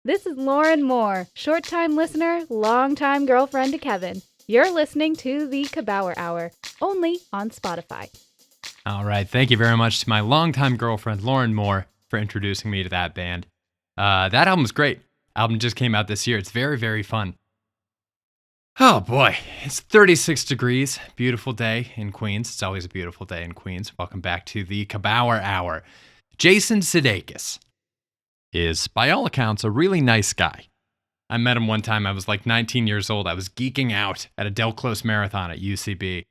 This is Lauren Moore, short-time listener, long-time girlfriend to Kevin. You're listening to the Kabauer Hour, only on Spotify. All right, thank you very much to my longtime girlfriend, Lauren Moore, for introducing me to that band. That album's great. Album just came out this year. It's very, very fun. Oh boy, it's 36 degrees. Beautiful day in Queens. It's always a beautiful day in Queens. Welcome back to the Kabauer Hour. Jason Sudeikis is, by all accounts, a really nice guy. I met him one time. I was like 19 years old. I was geeking out at a Del Close Marathon at UCB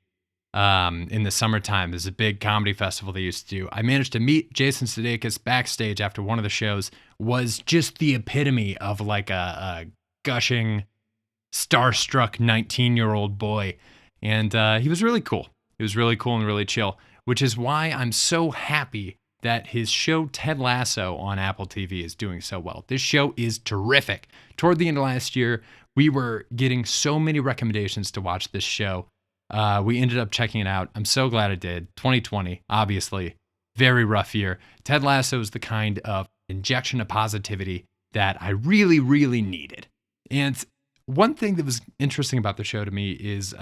in the summertime. There's a big comedy festival they used to do. I managed to meet Jason Sudeikis backstage after one of the shows. Was just the epitome of like a gushing, starstruck 19-year-old boy. And he was really cool. He was really cool and really chill, which is why I'm so happy that his show Ted Lasso on Apple TV is doing so well. This show is terrific. Toward the end of last year, we were getting so many recommendations to watch this show. We ended up checking it out. I'm so glad I did. 2020, obviously, very rough year. Ted Lasso is the kind of injection of positivity that I really, really needed. And one thing that was interesting about the show to me is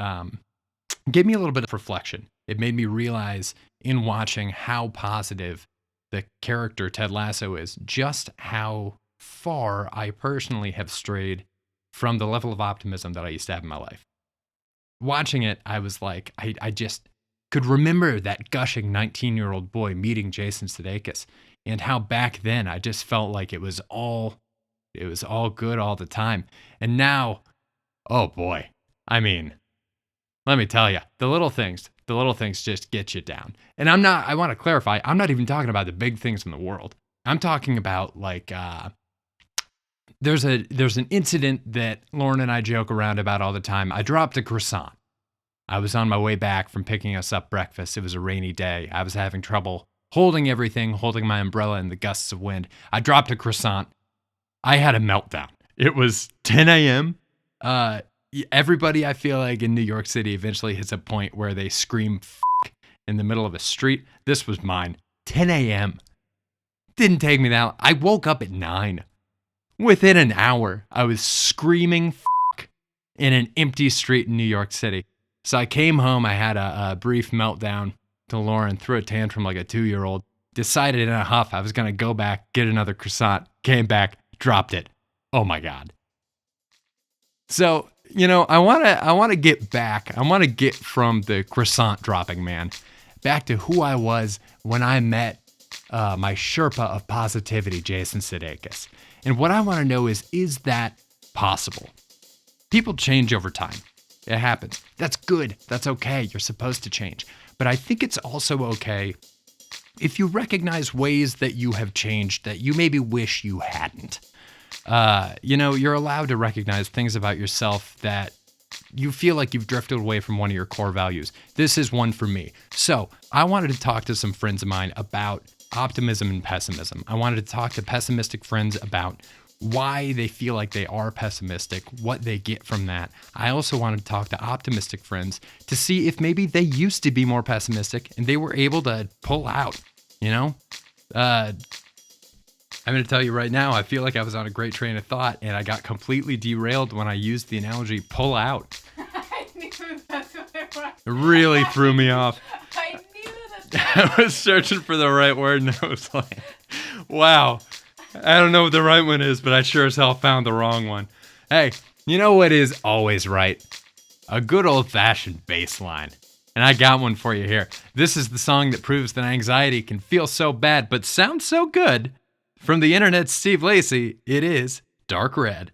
gave me a little bit of reflection. It made me realize in watching how positive the character Ted Lasso is, just how far I personally have strayed from the level of optimism that I used to have in my life. Watching it, I was like, I just could remember that gushing 19-year-old boy meeting Jason Sudeikis, and how back then I just felt like it was all good all the time. And now, oh boy, I mean, let me tell you, the little things just get you down. And I want to clarify, I'm not even talking about the big things in the world. I'm talking about like, there's an incident that Lauren and I joke around about all the time. I dropped a croissant. I was on my way back from picking us up breakfast. It was a rainy day. I was having trouble holding everything, holding my umbrella in the gusts of wind. I dropped a croissant. I had a meltdown. It was 10 a.m. Everybody, I feel like, in New York City eventually hits a point where they scream "f*** in the middle of a street. This was mine. 10 a.m. Didn't take me that long. I woke up at 9. Within an hour, I was screaming "f*** in an empty street in New York City. So I came home. I had a brief meltdown to Lauren, threw a tantrum like a 2-year-old, decided in a huff I was going to go back, get another croissant, came back, dropped it. Oh my God. So, I want to get back. I want to get from the croissant dropping man back to who I was when I met my Sherpa of positivity, Jason Sudeikis. And what I want to know is that possible? People change over time. It happens. That's good. That's okay. You're supposed to change. But I think it's also okay if you recognize ways that you have changed that you maybe wish you hadn't. You're allowed to recognize things about yourself that you feel like you've drifted away from one of your core values. This is one for me. So I wanted to talk to some friends of mine about optimism and pessimism. I wanted to talk to pessimistic friends about why they feel like they are pessimistic, what they get from that. I also wanted to talk to optimistic friends to see if maybe they used to be more pessimistic and they were able to pull out, I'm going to tell you right now, I feel like I was on a great train of thought and I got completely derailed when I used the analogy pull out. I knew that's what it was. It really threw me off. I knew that. I was searching for the right word and I was like, wow, I don't know what the right one is, but I sure as hell found the wrong one. Hey, you know what is always right? A good old-fashioned bass line. And I got one for you here. This is the song that proves that anxiety can feel so bad but sound so good. From the internet's Steve Lacy, it is Dark Red.